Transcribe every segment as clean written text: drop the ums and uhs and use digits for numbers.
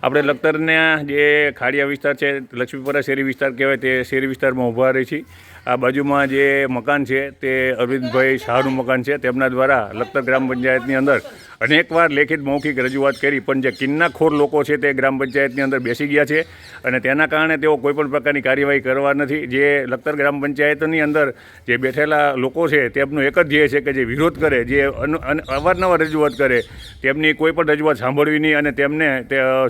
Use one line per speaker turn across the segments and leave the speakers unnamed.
આપણે લખતરના જે ખાડિયા વિસ્તાર છે, લક્ષ્મીપરા શેરી વિસ્તાર કહેવાય, તે શેરી વિસ્તારમાં ઊભા રહી છીએ. આ બાજુમાં જે મકાન છે તે અરવિંદભાઈ શાહનું મકાન છે. તેમના દ્વારા લખતર ગ્રામ પંચાયતની અંદર અનેકવાર લેખિત મૌખિક રજૂઆત કરી, પણ જે કિન્નાખોર લોકો છે તે ગ્રામ પંચાયતની અંદર બેસી ગયા છે અને તેના કારણે તેઓ કોઈપણ પ્રકારની કાર્યવાહી કરવા નથી. જે લખતર ગ્રામ પંચાયતની અંદર જે બેઠેલા લોકો છે તેમનું એક જ ધ્યેય છે કે જે વિરોધ કરે, જે અવારનવાર રજૂઆત કરે, તેમની કોઈ પણ રજૂઆત સાંભળવી નહીં અને તેમને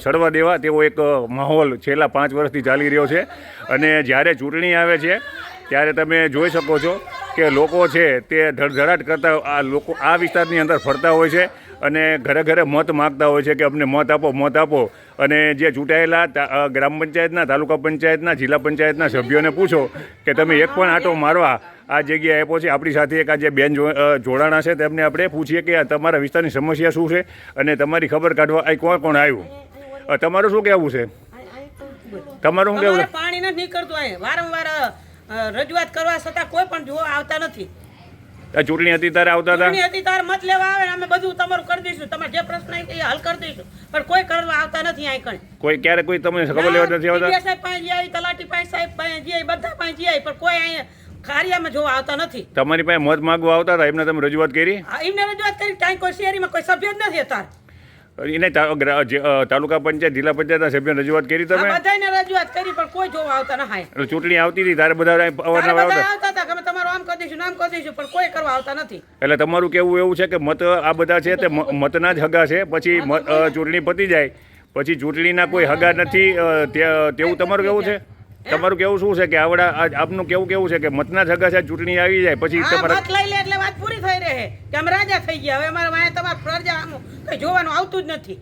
સડવા દેવા તેવો એક માહોલ છેલ્લા 5 વર્ષથી ચાલી રહ્યો છે. અને જ્યારે ચૂંટણી આવે છે ત્યારે તમે જોઈ શકો છો કે લોકો છે તે ધડધડાટ કરતા આ લોકો આ વિસ્તારની અંદર ફરતા હોય છે અને ઘરે ઘરે મત માગતા હોય છે કે અમને મત આપો, મત આપો. અને જે ચૂંટાયેલા ગ્રામ પંચાયતના, તાલુકા પંચાયતના, જિલ્લા પંચાયતના સભ્યોને પૂછો કે તમે એક પણ આંટો મારવા આ જગ્યાએ આપ્યો છે. આપણી સાથે એક આજે બેન જોડાણા છે, તેમને આપણે પૂછીએ કે તમારા વિસ્તારની સમસ્યા શું છે અને તમારી ખબર કાઢવા અહીં કોણ કોણ આવ્યું. તમારું શું કહેવું છે? તમારું શું કહેવું?
પાણી નથી નીકળતું, અહીં વારંવાર રજૂઆત કરવા છતાં કોઈ પણ જોવા આવતા નથી.
ચૂંટણી હતી ત્યારે આવતા હતા?
ચૂંટણી હતી ત્યારે મત લેવા આવે, અમે બધું તમારું કરી દઈશું, તમારે જે પ્રશ્ન એ હલ કરી દઈશું, પણ કોઈ કરવા આવતા નથી. અહીં કણ
કોઈ ક્યારે કોઈ તમને ખબર લેવા નથી આવતા?
સાહેબ પાસે જાય, તલાટી પાસે સાહેબ પાસે જાય, બધા પાસે જાય, પણ કોઈ અહીંયા કાર્યમાં જોવા આવતા નથી.
તમારી પાસે મત માંગવા આવતા હતા, એમને તમે રજૂઆત કરી?
એમને રજૂઆત કરી, ત્યાં કોઈ શેરીમાં કોઈ સભ્ય જ નથી અત્યારે.
એને તાલુકા પંચાયત, જિલ્લા પંચાયતના સભ્યોને રજૂઆત કરી તમે?
બધાને રજૂઆત કરી, પણ કોઈ જોવા આવતા ન હાય.
ચૂંટણી આવતી હતી ત્યારે બધા અવારનવાર
આવતા હતા કે અમે તમારું આમ કરી દઈશું, નામ કરી દઈશું, પણ કોઈ કરવા આવતા નથી.
એટલે તમારું કેવું એવું છે કે મત આ બધા છે તે મતના જ હગા છે, પછી ચૂંટણી પતી જાય પછી ચૂંટણીના કોઈ હગા નથી, તેવું તમારું કેવું છે? તમારું કેવું શું છે કે આપનું કેવું છે કે મતના જ હગા છે, ચૂંટણી આવી જાય પછી તમારે
મત લઈ લે એટલે વાત પૂરી થઈ રહે કે અમે રાજા થઈ ગયા, હવે અમારે તમારે પ્રજા કઈ જોવાનું આવતું જ નથી.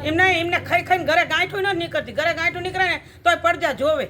એમને ખાઈ ખાઈને ઘરે ગાંઠું નથી નીકળતી, ઘરે ગાંઠું નીકળે ને તોય પ્રજા જોવે.